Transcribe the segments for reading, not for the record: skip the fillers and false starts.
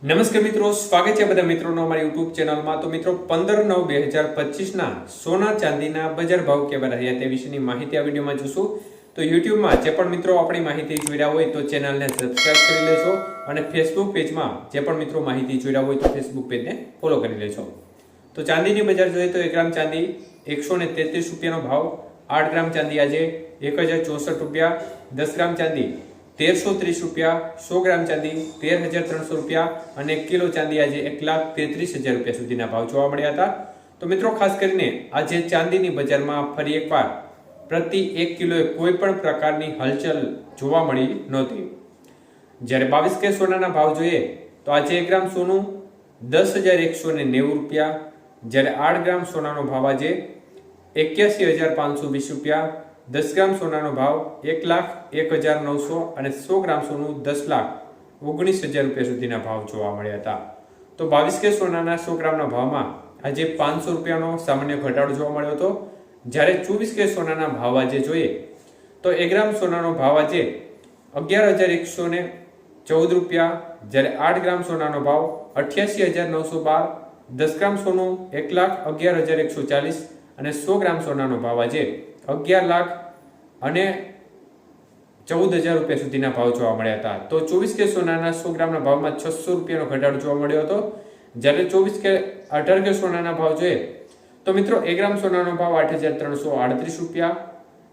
નમસ્કાર મિત્રો, સ્વાગત છે બધા મિત્રોનો અમારી યુટ્યુબ ચેનલમાં। તો મિત્રો 15/9/2025 સોના ચાંદીના બજાર ભાવ કેવા રહ્યા તે વિશેની માહિતી આ વિડીયોમાં જોશું। તો યુટ્યુબમાં જે પણ મિત્રો આપણી માહિતી જોઈ રહ્યા હોય તો ચેનલને સબસ્ક્રાઇબ કરી લેજો અને ફેસબુક પેજમાં જે પણ મિત્રો માહિતી જોઈ રહ્યા હોય તો ફેસબુક પેજને ફોલો કરી લેજો। તો ચાંદીની બજાર જોઈએ તો 1 ગ્રામ ચાંદી 133 રૂપિયાનો ભાવ, 8 ગ્રામ ચાંદી આજે 1064 રૂપિયા, 10 ગ્રામ ચાંદી 1330 રૂપિયા, 100 ગ્રામ ચાંદી 13300 રૂપિયા અને 1 કિલો ચાંદી આજે 1,33,000 રૂપિયા સુધીના ભાવ જોવા મળ્યા હતા। તો મિત્રો ખાસ કરીને આજે ચાંદીની બજારમાં ફરી એકવાર પ્રતિ 1 કિલોએ કોઈ પણ પ્રકારની હલચલ જોવા મળી નહોતી। જ્યારે 22 કે સોનાના ભાવ જોઈએ તો આજે 1 ગ્રામ સોનું 10,190 રૂપિયા, જ્યારે 8 ગ્રામ સોનાનો ભાવ આજે 81,520 રૂપિયા, 10 ગ્રામ સોનાનો ભાવ 1,01,900 અને 100 ગ્રામ સોનું 10,19,000 રૂપિયા સુધીના ભાવ જોવા મળ્યા હતા। તો 22 કે સોનાના 100 ગ્રામના ભાવમાં આજે 500 રૂપિયાનો સામાન્ય ઘટાડો જોવા મળ્યો હતો, જ્યારે 24 કે સોનાના ભાવ આજે જોઈએ તો 1 ગ્રામ સોનાનો ભાવ આજે 11,114 રૂપિયા, જ્યારે 8 ગ્રામ સોનાનો ભાવ 88,912, 10 ગ્રામ સોનું 1,11,140 અને 100 ગ્રામ સોનાનો ભાવ આજે 11,14,000 રૂપિયા સુધીના ભાવ જોવા મળ્યા હતા। તો 24 કે સોનાના 100 ગ્રામના ભાવમાં 600 રૂપિયાનો ઘટાડો જોવા મળ્યો હતો, જ્યારે 18 કે સોનાના ભાવ જોઈએ તો મિત્રો 1 ગ્રામ સોનાનો ભાવ 8,338 રૂપિયા,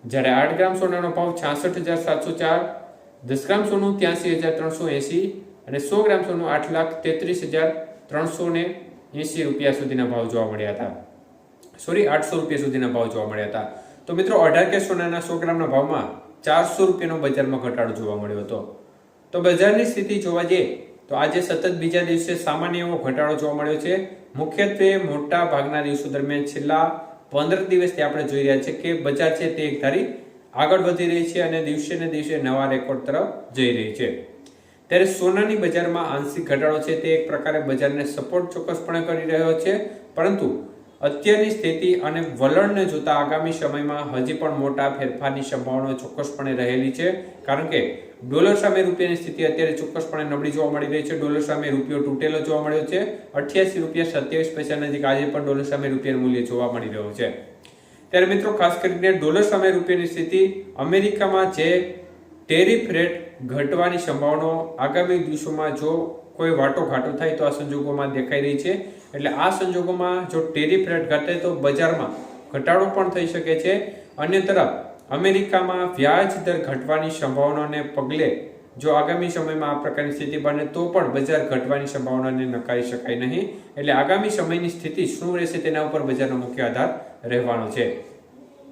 જ્યારે 8 ગ્રામ સોનાનો ભાવ 66,704, 10 ગ્રામ સોનું 83,380 અને 100 ગ્રામ સોનું 8,33,380 રૂપિયા સુધીના ભાવ જોવા મળ્યા હતા। 800 રૂપિયા સુધીના ભાવ જોવા મળ્યા હતા। તો મિત્રો 18 કે સોનાના 100 ગ્રામના ભાવમાં 400 રૂપિયાનો બજારમાં ઘટાડો જોવા મળ્યો હતો। તો બજારની સ્થિતિ જોવા જઈએ તો આજે સતત બીજા દિવસે સામાન્ય એવો ઘટાડો જોવા મળ્યો છે। મુખ્યત્વે મોટા ભાગના દિવસો દરમિયાન છેલ્લા 15 દિવસથી આપણે જોઈ રહ્યા છીએ કે બજાર છે તે એક ધારી આગળ વધી રહી છે અને દિવસે ને દિવસે નવા રેકોર્ડ તરફ જઈ રહી છે। ત્યારે સોનાની બજારમાં આંશિક ઘટાડો છે તે એક પ્રકારે બજારને સપોર્ટ ચોક્કસપણે કરી રહ્યો છે, પરંતુ અત્યારની સ્થિતિ અને વલણને જોતા આગામી સમયમાં હજી પણ મોટા ફેરફારની સંભાવના ચોક્કસપણે રહેલી છે, કારણ કે ડોલર સામે રૂપિયાની સ્થિતિ અત્યારે ચોક્કસપણે નબળી જોવા મળી રહી છે। ડોલર સામે રૂપિયો તૂટેલો જોવા મળ્યો છે, 88 રૂપિયા 27 પૈસા નજીક આજે પણ ડોલર સામે રૂપિયાનું મૂલ્ય જોવા મળી રહ્યું છે। ત્યારે મિત્રો ખાસ કરીને ડોલર સામે રૂપિયાની સ્થિતિ અમેરિકામાં જે ટેરિફ રેટ ઘટવાની સંભાવનાઓ આગામી દિવસોમાં જો કોઈ વાટોઘાટો થાય તો આ સંજોગોમાં દેખાઈ રહી છે। એટલે આ સંજોગોમાં જો ટેરિફ રેટ ઘટે તો બજારમાં ઘટાડો પણ થઈ શકે છે। અન્ય તરફ અમેરિકામાં વ્યાજ દર ઘટવાની સંભાવનાને પગલે જો આગામી સમયમાં આ પ્રકારની સ્થિતિ બને તો પણ બજાર ઘટવાની સંભાવનાને નકારી શકાય નહીં। એટલે આગામી સમયની સ્થિતિ શું રહેશે તેના ઉપર બજારનો મુખ્ય આધાર રહેવાનો છે।